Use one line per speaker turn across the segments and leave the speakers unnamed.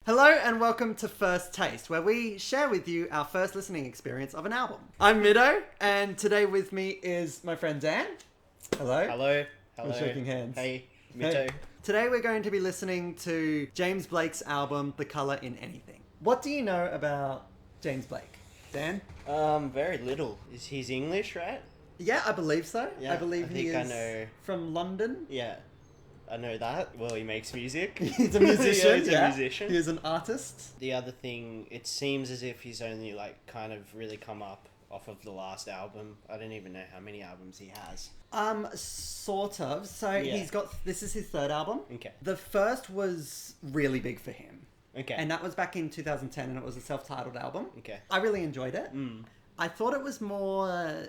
Hello and welcome to First Taste, where we share with you our first listening experience of an album. I'm Mitto, and today with me is my friend Dan. Hello.
Hello.
We're shaking hands.
Hey, Mitto.
Hey. Today we're going to be listening to James Blake's album, The Colour in Anything. What do you know about James Blake, Dan?
Very little. He's English, right?
Yeah, I believe so.
Yeah,
I believe
I
he
think I
is
know.
from London.
Yeah, I know that. Well, he makes music.
He's a musician.
Yeah, he's a musician.
He is an artist.
The other thing, it seems as if he's only kind of really come up off of the last album. I don't even know how many albums he has.
Sort of. So
Yeah.
this is his third album.
Okay.
The first was really big for him.
Okay.
And that was back in 2010, and it was a self-titled album.
Okay.
I really enjoyed it.
Mm.
I thought it was more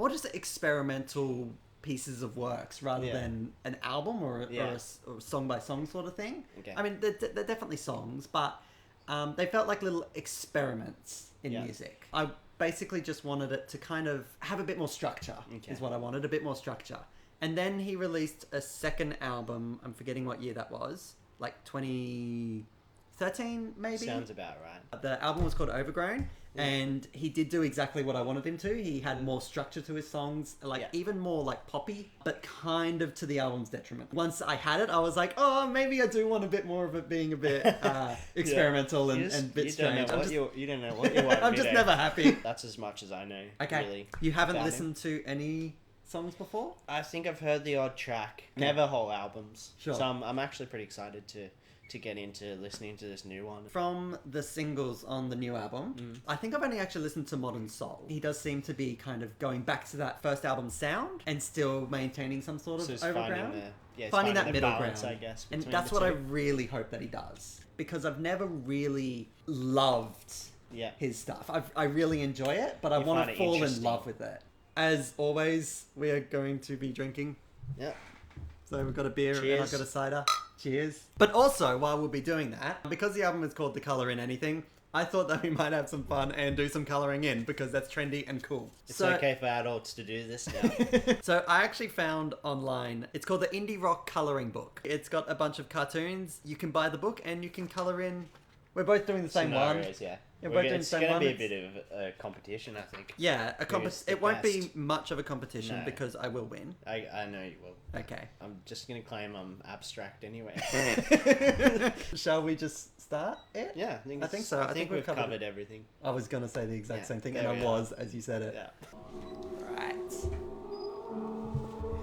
just experimental pieces of works rather
Yeah.
than an album or a song-by-song sort of thing.
Okay.
I mean, they're definitely songs, but they felt like little experiments in
Yeah.
music. I basically just wanted it to kind of have a bit more structure,
Okay.
is what I wanted, a bit more structure. And then he released a second album, I'm forgetting what year that was, like 2013 maybe?
Sounds about right.
The album was called Overgrown, and he did do exactly what I wanted him to. He had more structure to his songs, even more like poppy, but kind of to the album's detriment. Once I had it, I was like, oh, maybe I do want a bit more of it being a bit experimental and a bit strange.
You don't know what you want.
I'm just never happy.
That's as much as I know.
Okay.
Really.
You haven't
about
listened to any songs before?
I think I've heard the odd track. Never whole albums.
Sure.
So I'm actually pretty excited to get into listening to this new one.
From the singles on the new album, I think I've only actually listened to Modern Soul. He does seem to be kind of going back to that first album sound and still maintaining some sort of
it's
overground.
finding
that
the
middle
balance,
ground,
I guess.
And
between
that's
the
what I
two.
really hope that he does, because I've never really loved his stuff. I really enjoy it, but I
You
want
find
to
it
fall in
interesting.
love with it. As always, we are going to be drinking.
Yeah.
So we've got a beer and I've
Cheers.
got a cider. Cheers. But also, while we'll be doing that, because the album is called The Colour in Anything, I thought that we might have some fun and do some colouring in, because that's trendy and cool.
It's okay for adults to do this now.
So I actually found online, it's called the Indie Rock Colouring Book. It's got a bunch of cartoons. You can buy the book and you can colour in. We're both doing the same one.
Scenarios, yeah.
Yeah, we're doing
It's
the same
going to
one.
be a bit of a competition, I think.
Yeah,
Who's the
it won't be
best?
much of a competition
No.
because I will win.
I know you will.
Okay.
I'm just going to claim I'm abstract anyway.
Shall we just start it?
Yeah, I think
so.
I think we've covered everything.
I was going to say the exact
Yeah,
same thing,
there
and I
we are.
was, as you said it.
Yeah.
Right.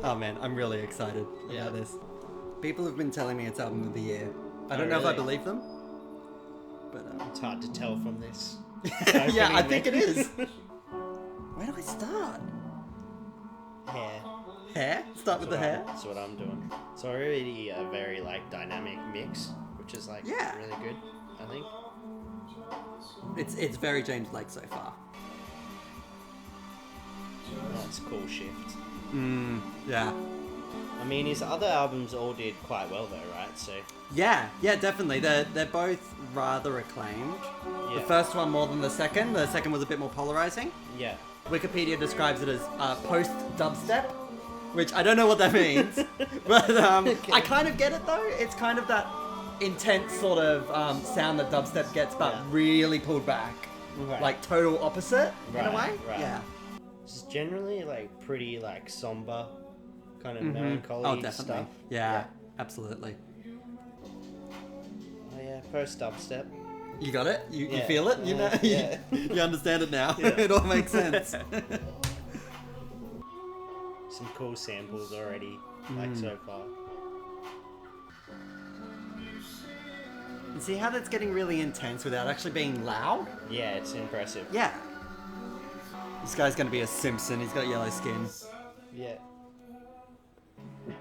Oh man, I'm really excited about this. People have been telling me it's album of the year. I don't know if I
really?
believe them, but
It's hard to tell from this.
yeah, I think it is. Where do I start?
Hair.
Hair? Start with the hair.
That's what I'm doing. It's already a very dynamic mix, which is
Yeah.
really good, I think.
It's very James Blake so far.
That's a cool shift.
Yeah.
I mean, his other albums all did quite well though, right? So
Yeah, definitely. They're both rather acclaimed. The
Yeah.
first one more than the second. The second was a bit more polarizing.
yeah,
Wikipedia describes it as post dubstep, which I don't know what that means, but I kind of get it though. It's kind of that intense sort of sound that dubstep gets, but
Yeah.
really pulled back,
Right.
like total opposite in a way.
Right.
Yeah.
it's generally pretty somber, kind of melancholy
Oh, definitely.
stuff.
Yeah, absolutely.
Oh yeah, post dubstep.
You got it? You
Yeah.
feel it? You know?
Yeah.
You understand it now.
Yeah.
It all makes sense.
Some cool samples already, so far.
And see how that's getting really intense without actually being loud?
Yeah, it's impressive.
Yeah. This guy's gonna be a Simpson. He's got yellow skin.
Yeah.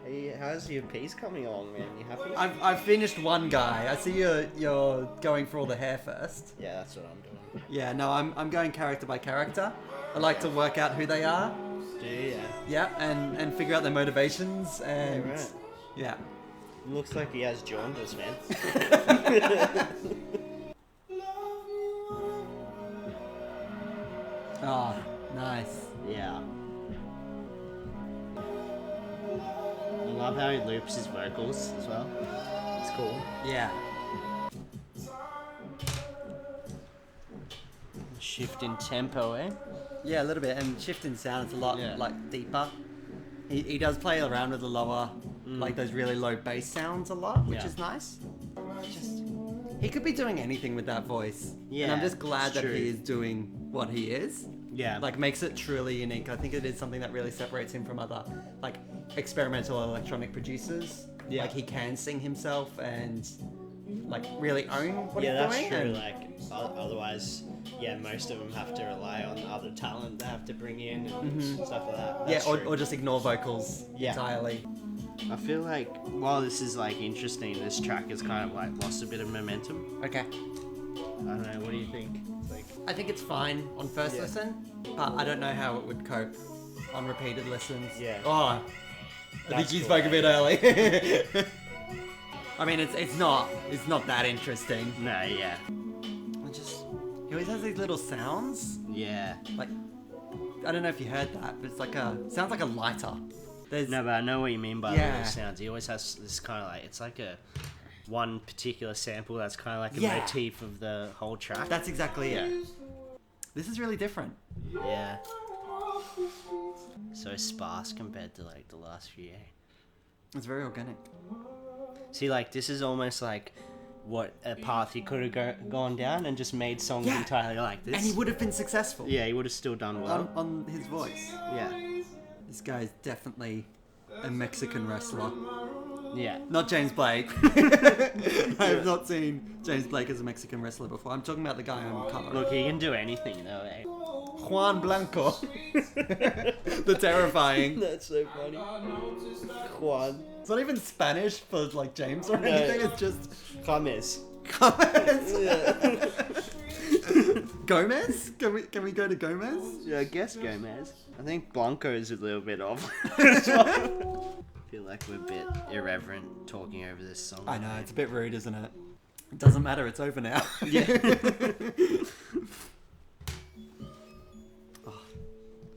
Hey, how's your piece coming along, man? You happy?
I've finished one guy. I see you're going for all the hair first.
Yeah, that's what I'm doing.
Yeah, no, I'm going character by character. I like to work out who they are.
Do you?
Yeah, and figure out their motivations and
Yeah, right.
yeah.
Looks like he has jaundice, man.
Oh, nice.
Yeah. I love how he loops his vocals as well. It's cool.
Yeah.
shift in tempo, eh?
Yeah, a little bit, and shift in sound. It's a lot like deeper. He does play around with the lower, like those really low bass sounds a lot, which is nice. Just he could be doing anything with that voice. Yeah, and I'm just glad that he is doing what he is.
Yeah,
like makes it truly unique. I think it is something that really separates him from other like experimental electronic producers. Yeah, like he can sing himself and like really own what he's doing.
Yeah, that's true. Like otherwise, most of them have to rely on other talent they have to bring in and stuff like that. That's
or just ignore vocals entirely.
I feel like while this is like interesting, this track has kind of like lost a bit of momentum.
Okay.
I don't know. What do you think? Like,
I think it's fine on first listen, but I don't know how it would cope on repeated listens.
Yeah.
Oh, I think you spoke a bit early. I mean, it's not that interesting.
No, yeah.
He always has these little sounds.
Yeah.
Like, I don't know if you heard that, but it's like sounds like a lighter.
No, but I know what you mean by little sounds. He always has this kind of like, it's like one particular sample that's kind of like a motif of the whole track.
That's exactly it. This is really different.
Yeah. So sparse compared to like the last few.
It's very organic.
See, like this is almost like what a path he could have gone down and just made songs entirely like this.
And he would have been successful.
Yeah, he would have still done well.
On his voice.
Yeah.
This guy is definitely a Mexican wrestler.
Yeah.
Not James Blake. I have not seen James Blake as a Mexican wrestler before. I'm talking about the guy on cover.
Look, he can do anything though, eh?
Juan Blanco. The terrifying.
That's so funny. Juan.
It's not even Spanish for like James or anything. It's just
Gomez.
Gomez. Gomez? Can we go to Gomez?
Yeah, I guess Gomez. I think Blanco is a little bit off. I feel like we're a bit irreverent talking over this song.
I know, it's a bit rude, isn't it? It doesn't matter, it's over now.
Yeah.
Oh,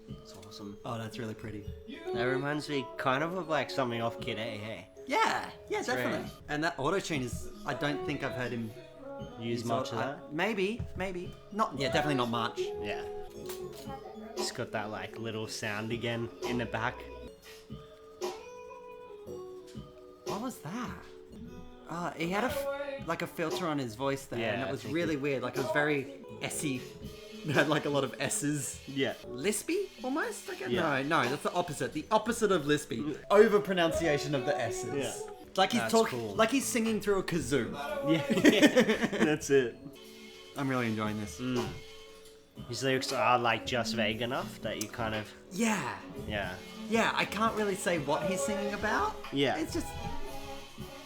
it's awesome.
Oh, that's really pretty.
That reminds me kind of like something off Kid A, hey?
Yeah, definitely. And that auto-tune is, I don't think I've heard him
use much of that.
Maybe. Not, definitely not much.
Yeah. Just got that like little sound again in the back.
What was that? He had a filter on his voice there, and it was really weird. Like it was very S-y. It had like a lot of S's.
Yeah.
Lispy, almost? I guess?
Yeah.
No, that's the opposite. The opposite of lispy. Over pronunciation of the S's.
Yeah.
Like he's talking, like he's singing through a kazoo.
Yeah. That's it.
I'm really enjoying this.
His lyrics are like just vague enough that you kind of...
Yeah.
Yeah.
I can't really say what he's singing about.
Yeah.
It's just...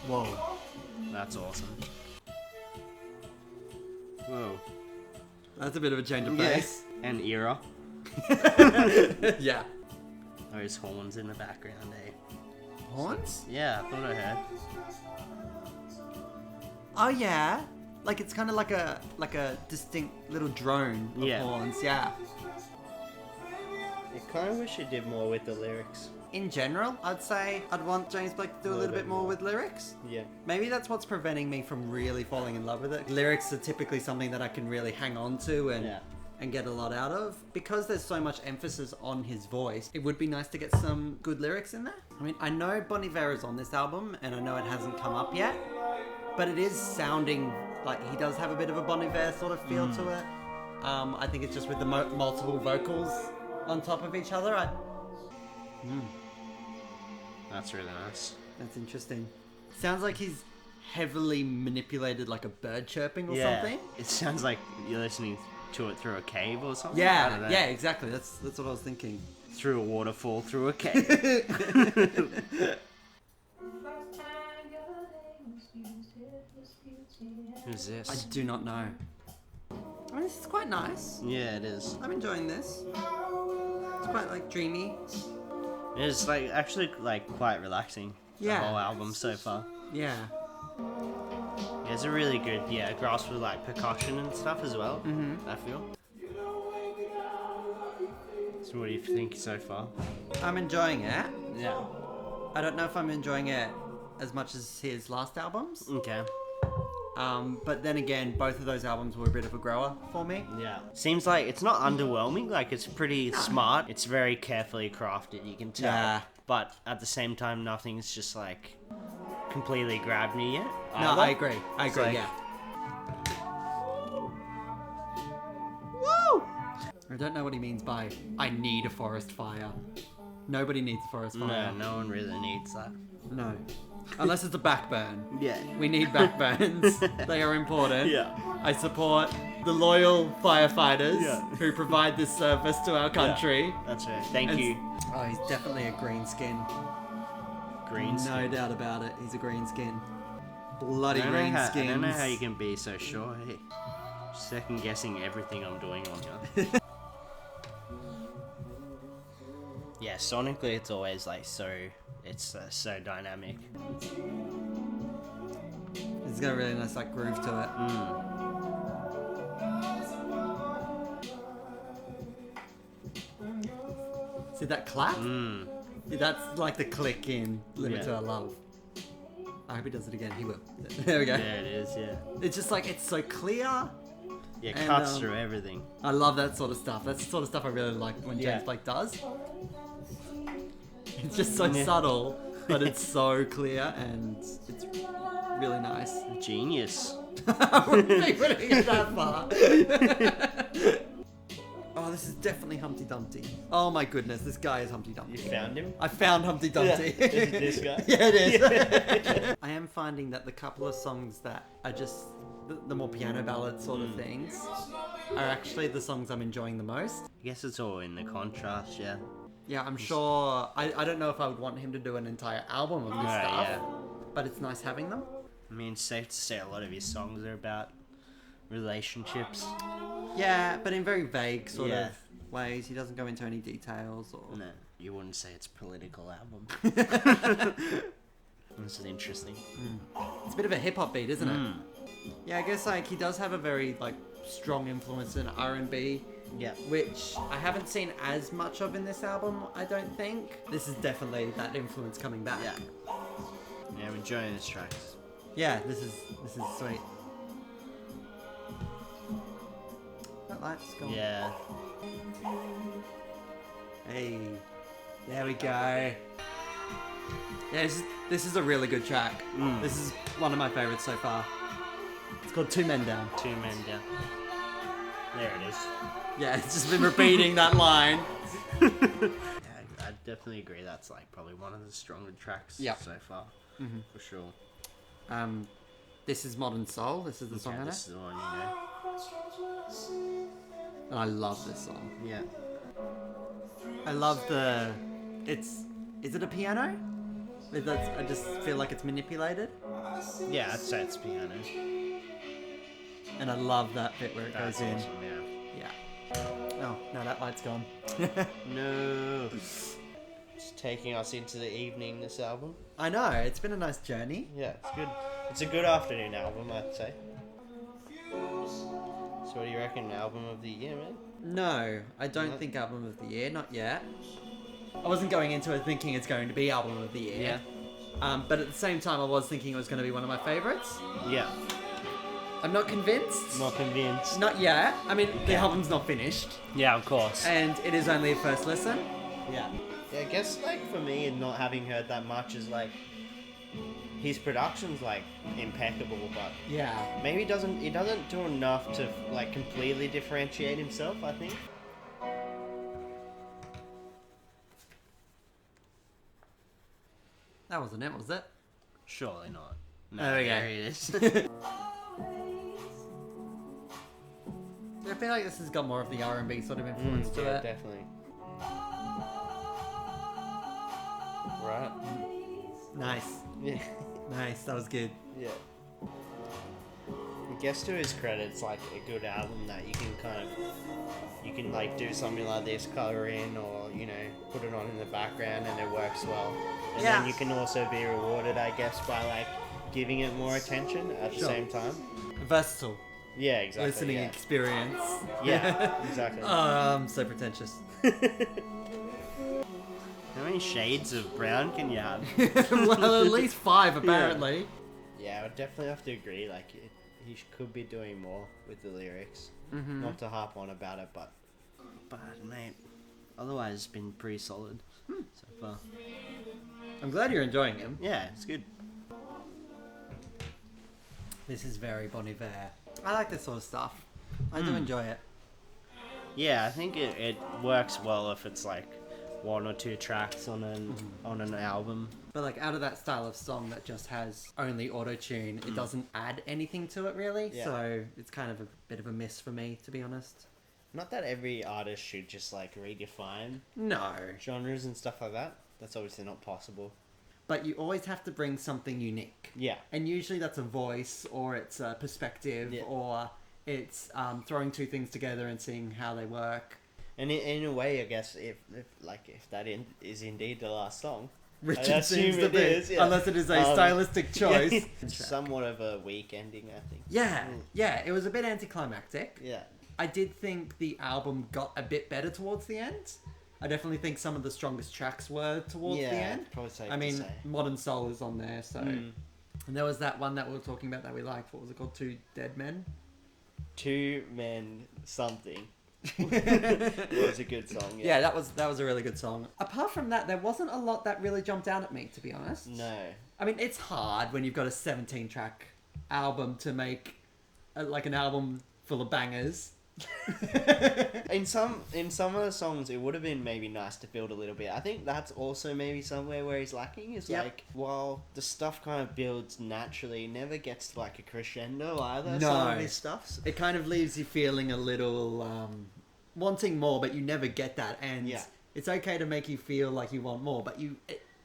Whoa.
That's awesome. Whoa.
That's a bit of a change of pace.
Yeah. And era.
Yeah.
Those horns in the background, eh?
Horns?
Yeah, I thought I heard.
Oh yeah. Like it's kind of like a distinct little drone of horns. Yeah.
I kind of wish it did more with the lyrics.
In general, I'd say I'd want James Blake to do a little bit more with lyrics.
Yeah.
Maybe that's what's preventing me from really falling in love with it. Lyrics are typically something that I can really hang on to and get a lot out of. Because there's so much emphasis on his voice, it would be nice to get some good lyrics in there. I mean, I know Bon Iver is on this album, and I know it hasn't come up yet, but it is sounding like he does have a bit of a Bon Iver sort of feel to it. I think it's just with the multiple vocals on top of each other.
That's really nice.
That's interesting. Sounds like he's heavily manipulated like a bird chirping or something.
It sounds like you're listening to it through a cave or something.
Yeah, exactly. That's what I was thinking.
Through a waterfall, through a cave. Who's this?
I do not know. I mean, this is quite nice.
Yeah, it is.
I'm enjoying this. It's quite like dreamy.
It's like actually like quite relaxing.
Yeah.
The whole album so far.
Yeah.
Yeah, it's a really good grasp with like percussion and stuff as well. I feel. So what do you think so far?
I'm enjoying it.
Yeah.
I don't know if I'm enjoying it as much as his last albums.
Okay.
But then again, both of those albums were a bit of a grower for me.
Yeah. Seems like it's not underwhelming. Like, it's pretty smart. It's very carefully crafted, you can tell.
Yeah.
But at the same time, nothing's just, like, completely grabbed me yet.
No,
either.
I agree.
like-
Yeah. Woo! I don't know what he means by "I need a forest fire." Nobody needs a forest fire.
No one really needs that.
No. Unless it's a backburn.
Yeah.
We need backburns. They are important.
Yeah.
I support the loyal firefighters
Yeah.
who provide this service to our country.
That's right. Thank
And-
you.
Oh, he's definitely a green skin.
Green
No
skin.
doubt about it. He's a green skin. Bloody
I don't
green
know how-
skins.
I don't know how you can be so sure. Hey, second guessing everything I'm doing on here. Yeah, sonically it's always like so dynamic.
It's got a really nice like groove to it. See that clap? That's like the click in Limit to
Yeah.
Our Love. I hope he does it again. He will. There we go.
There it is, yeah.
It's just like, it's so clear.
Yeah,
And,
cuts through everything.
I love that sort of stuff. That's the sort of stuff I really like when
Yeah.
James Blake does. It's just so
Yeah.
subtle, but it's so clear and it's really nice.
Genius.
I wouldn't be putting it that far. Oh, this is definitely Humpty Dumpty. Oh my goodness, this guy is Humpty Dumpty.
You found him?
I found Humpty Dumpty.
Yeah. Is it this guy?
Yeah, it is. I am finding that the couple of songs that are just the more piano ballad sort of things are actually the songs I'm enjoying the most.
I guess it's all in the contrast, yeah.
Yeah, I'm sure. I don't know if I would want him to do an entire album of this
No,
stuff,
yeah.
but it's nice having them.
I mean, it's safe to say a lot of his songs are about relationships.
Yeah, but in very vague sort
Yeah.
of ways. He doesn't go into any details or.
No, you wouldn't say it's a political album. This is interesting.
It's a bit of a hip hop beat, isn't it? Yeah, I guess like he does have a very like strong influence in R&B,
Yeah.
which I haven't seen as much of in this album. I don't think. This is definitely that influence coming back.
Yeah. Yeah, I'm enjoying this track.
Yeah, this is sweet. That light's gone.
Yeah.
Hey, there we go. Yeah, this is a really good track. This is one of my favorites so far. It's called Two Men Down.
Two Men Down. There it is.
Yeah, it's just been repeating that line.
Yeah, I definitely agree. That's like probably one of the stronger tracks
Yeah.
so far. For sure.
This is Modern Soul. This is the song
Okay,
on
this
it.
is the one,
And I love this song.
Yeah.
I love is it a piano? I just feel like it's manipulated.
Yeah, I'd say it's piano.
And I love that bit where it
That's
goes in.
awesome, yeah.
Yeah. Oh, no, that light's gone.
No. It's taking us into the evening, this album.
I know, it's been a nice journey.
Yeah, it's good. It's a good afternoon album, I'd say. So what do you reckon? Album of the year, man?
No, I don't
No?
think album of the year, not yet. I wasn't going into it thinking it's going to be album of the year. But at the same time, I was thinking it was going to be one of my favorites.
Yeah.
I'm not convinced.
Not convinced.
Not yet. I mean, the
Yeah.
album's not finished.
Yeah, of course.
And it is only a first listen.
Yeah. Yeah, I guess, like, for me, and not having heard that much is, like, his production's, like, impeccable, but
Yeah.
maybe he doesn't do enough to, like, completely differentiate himself, I think.
That wasn't it, was it?
Surely not. No,
There we go.
there he is.
I feel like this has got more of the R&B sort of influence to
yeah,
it.
definitely. Right.
Nice.
Yeah.
Nice, that was good.
Yeah. I guess to his credit, it's like a good album that you can like do something like this, color in, or put it on in the background, and it works well. And
Yeah.
then you can also be rewarded, I guess, by like giving it more attention at the
Sure.
same time.
Versatile
Yeah, exactly.
listening
yeah.
experience.
Yeah, exactly.
I'm so pretentious.
How many shades of brown can you have?
Well, at least 5 apparently.
Yeah, I would definitely have to agree. Like, could be doing more with the lyrics.
Mm-hmm.
Not to harp on about it, but mate, otherwise it's been pretty solid so far.
I'm glad you're enjoying him.
Yeah, it's good.
This is very Bon Iver. I like this sort of stuff. I do enjoy it.
Yeah, I think it works well if it's like one or two tracks on an album.
But like out of that style of song that just has only auto-tune, it doesn't add anything to it really.
Yeah.
So it's kind of a bit of a miss for me, to be honest.
Not that every artist should just like redefine
No.
genres and stuff like that. That's obviously not possible.
But you always have to bring something unique.
Yeah.
And usually that's a voice, or it's a perspective, or it's throwing two things together and seeing how they work.
And in a way, I guess, if that is indeed the last song,
Richard seems to be, unless it is a stylistic choice.
Yeah, it's somewhat of a weak ending, I think.
Yeah, it was a bit anticlimactic.
Yeah.
I did think the album got a bit better towards the end. I definitely think some of the strongest tracks were towards the end.
Probably safe
I mean,
to say.
Modern Soul is on there, so... And there was that one that we were talking about that we liked. What was it called? Two Dead Men?
Two Men Something. It was a good song.
Yeah, that was a really good song. Apart from that, there wasn't a lot that really jumped out at me, to be honest.
No.
I mean, it's hard when you've got a 17-track album to make like an album full of bangers.
In some of the songs, it would have been maybe nice to build a little bit. I think that's also maybe somewhere where he's lacking. Is like, while the stuff kind of builds naturally, it never gets to like a crescendo either.
No.
Some of his stuff.
It kind of leaves you feeling a little wanting more, but you never get that. And it's okay to make you feel like you want more, but you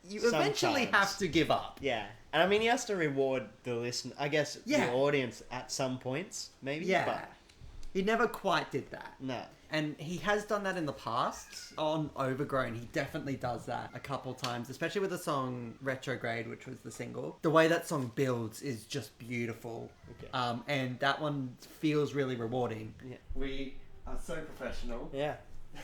eventually have to give up.
Yeah. And I mean, he has to reward the listener, I guess, the audience at some points, maybe.
Yeah.
But
he never quite did that.
no.
And he has done that in the past. On Overgrown, he definitely does that a couple times, especially with the song Retrograde, which was the single. The way that song builds is just beautiful.
Okay.
And that one feels really rewarding.
Yeah.
We are so professional.
Yeah.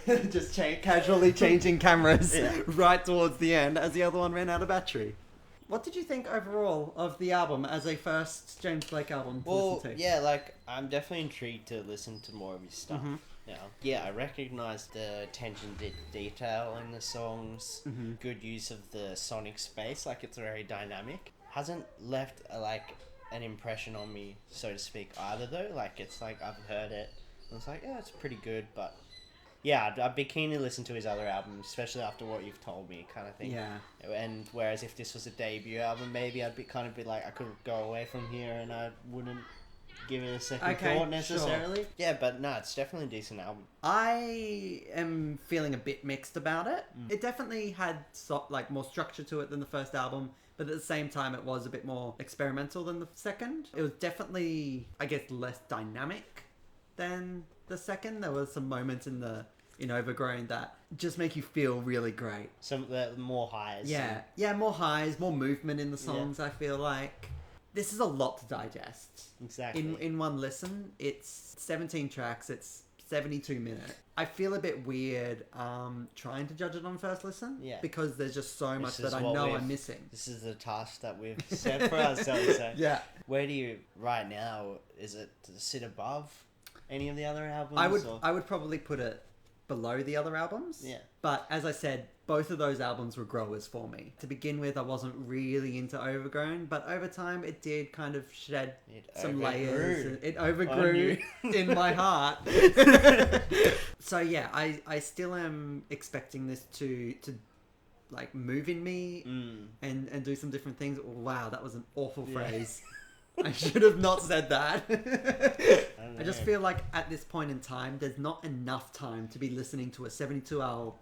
Just casually changing cameras right towards the end as the other one ran out of battery. What did you think overall of the album as a first James Blake album to listen to?
Yeah, like, I'm definitely intrigued to listen to more of his stuff now. Yeah, I recognise the attention to detail in the songs, good use of the sonic space, like, it's very dynamic. Hasn't left, an impression on me, so to speak, either, though. Like, it's like, I've heard it, and it's like, yeah, it's pretty good, but... Yeah, I'd be keen to listen to his other albums, especially after what you've told me, kind of thing.
Yeah.
And whereas if this was a debut album, maybe I'd be like, I could go away from here and I wouldn't give it a second thought necessarily. Sure. Yeah, but no, it's definitely a decent album.
I am feeling a bit mixed about it. It definitely had more structure to it than the first album, but at the same time, it was a bit more experimental than the second. It was definitely, I guess, less dynamic than the second. There were some moments in Overgrown that just make you feel really great.
Some more highs.
Yeah, more highs, more movement in the songs. I feel like this is a lot to digest.
Exactly.
In one listen, it's 17 tracks. It's 72 minutes. I feel a bit weird trying to judge it on first listen. Yeah. Because there's just so much that I know I'm missing.
This is the task that we've set for ourselves. So
yeah.
Where do you right now? Is it to sit above any of the other albums?
I would probably put it below the other albums. Yeah. But as I said, both of those albums were growers for me. To begin with, I wasn't really into Overgrown, but over time it did kind of shed some layers. It overgrew in my heart. So yeah, I still am expecting this to like move in me and do some different things. Wow, that was an awful phrase. I should have not said that. I just feel like at this point in time, there's not enough time to be listening to a 72-hour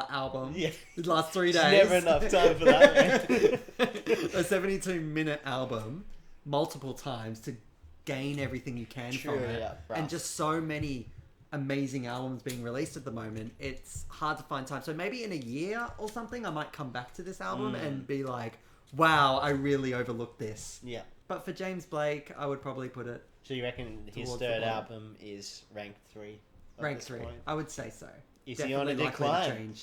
album. Yeah. The last 3 days.
There's never enough time for that, man.
A 72-minute album multiple times to gain everything you can from it. Yeah, and just so many amazing albums being released at the moment, it's hard to find time. So maybe in a year or something, I might come back to this album and be like, wow, I really overlooked this. Yeah. But for James Blake, I would probably put it... So you reckon his third album is ranked 3? Ranked 3. Point? I would say so. Is definitely he on a decline?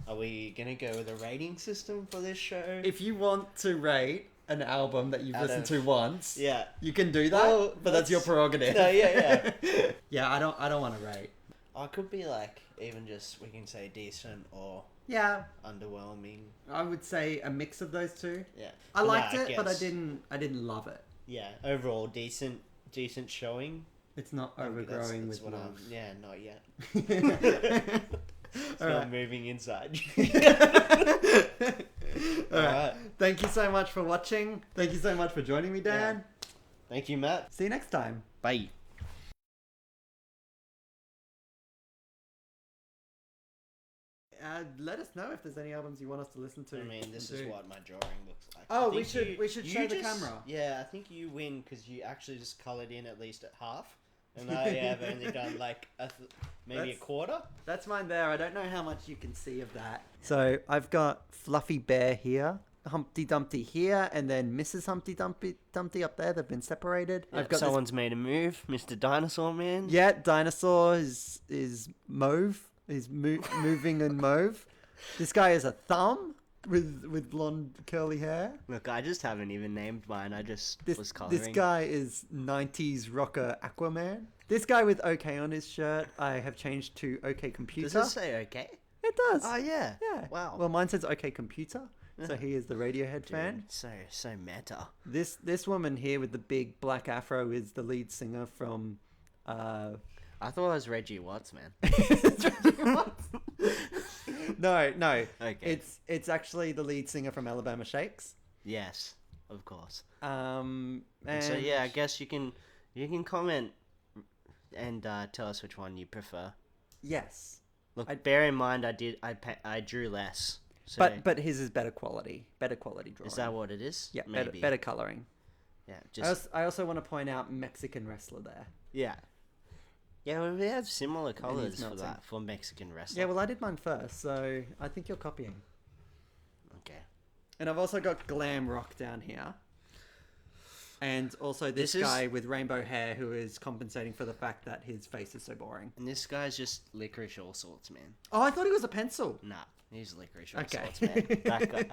Are we going to go with a rating system for this show?
If you want to rate an album that you've
Out
listened
of-
to once.
Yeah.
You can do that,
Well,
but that's your prerogative.
No, yeah.
Yeah, I don't want to rate.
I could be like, even just, we can say decent or
Yeah,
underwhelming.
I would say a mix of those two.
Yeah.
I
No,
liked it, but I
guess-
didn't love it.
Yeah, overall, decent showing.
It's not
That's
overgrowing
that's
with
what
love.
Yeah, not yet. It's
All
not
right.
moving inside.
All right.
Alright.
Thank you so much for watching. Thank you so much for joining me, Dan.
Thank you, Matt.
See you next time.
Bye.
Let us know if there's any albums you want us to listen to.
I mean, this is
and do.
what my drawing looks like.
Oh,
I
we
think
should show the camera.
Yeah, I think you win because you actually just coloured in at least at half, and I have only done like maybe a
That's-
quarter.
That's mine there. I don't know how much you can see of that. So I've got Fluffy Bear here, Humpty Dumpty here, and then Mrs. Humpty Dumpty up there. They've been separated. I've got
Someone's made a move, Mr. Dinosaur Man.
this... Yeah, Dinosaur is mauve. Is moving and mauve. This guy is a thumb with blonde curly hair.
Look, I just haven't even named mine. I just
This
was colouring.
this guy is 90s rocker Aquaman. This guy with OK on his shirt, I have changed to OK Computer.
Does it say okay?
It does.
Oh yeah.
Yeah.
Wow.
Well, mine says OK Computer, so he is the Radiohead fan.
Dude, so meta.
This woman here with the big black afro is the lead singer from.
I thought it was Reggie Watts, man.
No.
Okay.
It's actually the lead singer from Alabama Shakes.
Yes, of course.
And
So yeah, I guess you can comment and tell us which one you prefer.
Yes.
Look, bear in mind I drew less. So
But his is better quality drawing.
is that what it is?
Yeah,
maybe.
better coloring.
Yeah,
I also want to point out Mexican wrestler there.
yeah. Yeah, well, we have similar colors for
melting.
that for Mexican wrestling.
Yeah, well, I did mine first, so I think you're copying.
Okay.
And I've also got glam rock down here. And also this
This is-
guy with rainbow hair who is compensating for the fact that his face is so boring.
And this guy's just licorice all sorts, man.
Oh, I thought he was a pencil.
Nah, he's licorice all
Okay.
sorts, man. That guy.